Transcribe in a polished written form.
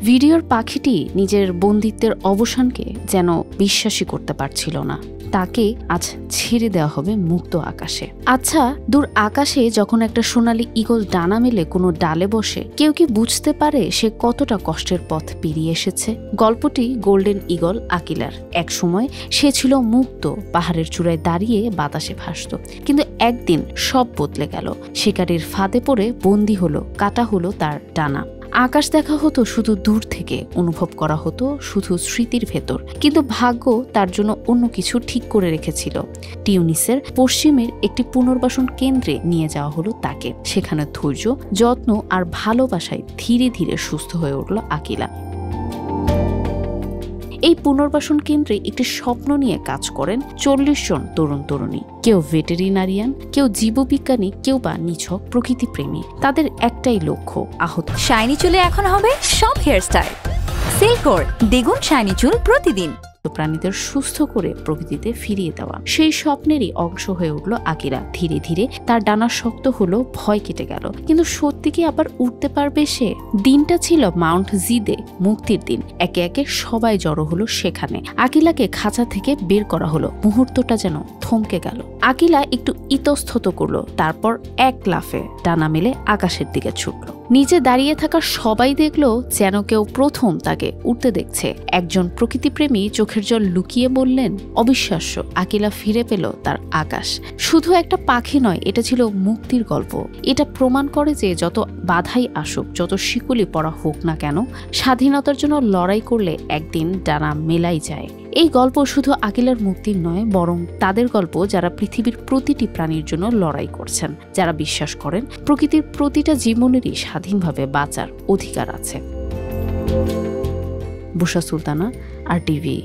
ভিডিওর পাখিটি নিজের বন্দিত্বের অবসানকে যেন বিশ্বাসই করতে পারছিল না। তাকে আজ ছেড়ে দেওয়া হবে মুক্ত আকাশে। আচ্ছা, দূর আকাশে যখন একটা সোনালী ঈগল ডানা মেলে কোনো ডালে বসে, কেউ কি বুঝতে পারে সে কতটা কষ্টের পথ পেরিয়ে এসেছে? গল্পটি গোল্ডেন ঈগল আকিলার। এক সময় সে ছিল মুক্ত, পাহাড়ের চূড়ায় দাঁড়িয়ে বাতাসে ভাসত। কিন্তু একদিন সব বদলে গেল। শিকারীর ফাঁদে পড়ে বন্দী হলো, কাটা হলো তার ডানা। আকাশ দেখা হতো শুধু দূর থেকে, অনুভব করা হতো শুধু স্মৃতির ভেতর। কিন্তু ভাগ্য তার জন্য অন্য কিছু ঠিক করে রেখেছিল। টিউনিসের পশ্চিমের একটি পুনর্বাসন কেন্দ্রে নিয়ে যাওয়া হলো তাকে। সেখানে ধৈর্য, যত্ন আর ভালোবাসায় ধীরে ধীরে সুস্থ হয়ে উঠল আকিলা। এই পুনর্বাসন কেন্দ্রে একটি স্বপ্ন নিয়ে কাজ করেন 40 জন তরুণ তরুণী। কেউ ভেটেরিনারিয়ান, কেউ জীববিজ্ঞানী, কেউ বা নিছক প্রকৃতিপ্রেমী। তাদের একটাই লক্ষ্য, আহত শাইনি চুলে এখন হবে সব হেয়ারস্টাইল। সিল্কোর দ্বিগুণ শাইনি চুল প্রতিদিন। প্রাণীদের সুস্থ করে প্রকৃতিতে ফিরিয়ে দেওয়া। সেই স্বপ্নেরই অংশ হয়ে উঠল আকিলা। ধীরে ধীরে তার ডানা শক্ত হলো, ভয় কেটে গেল। কিন্তু সত্যি কি আবার উঠতে পারবে সে? দিনটা ছিল মাউন্ট জিদে, মুক্তির দিন। একে একে সবাই জড়ো হলো সেখানে। আকিলাকে খাঁচা থেকে বের করা হলো। মুহূর্তটা যেন থমকে গেল। আকিলা একটু ইতস্তত করলো, তারপর এক লাফে ডানা মেলে আকাশের দিকে ছুটল। নিচে দাঁড়িয়ে থাকা সবাই দেখলো যেন কেউ প্রথম তাকে উঠতে দেখছে। একজন প্রকৃতিপ্রেমী চোখের জল লুকিয়ে বললেন, অবিশ্বাস্য, আকিলা ফিরে পেল তার আকাশ। শুধু একটা পাখি নয়, এটা ছিল মুক্তির গল্প। এটা প্রমাণ করে যে যত বাধাই আসুক, যত শিকলি পড়া হোক না কেন, স্বাধীনতার জন্য লড়াই করলে একদিন ডানা মেলাই যায়। এই গল্প শুধু আকিলার মুক্তির নয়, বরং তাদের গল্প যারা পৃথিবীর প্রতিটি প্রাণীর জন্য লড়াই করছেন, যারা বিশ্বাস করেন প্রকৃতির প্রতিটা জীবনেরই স্বাধীনভাবে বাঁচার অধিকার আছে। বুশা সুলতানা, RTV।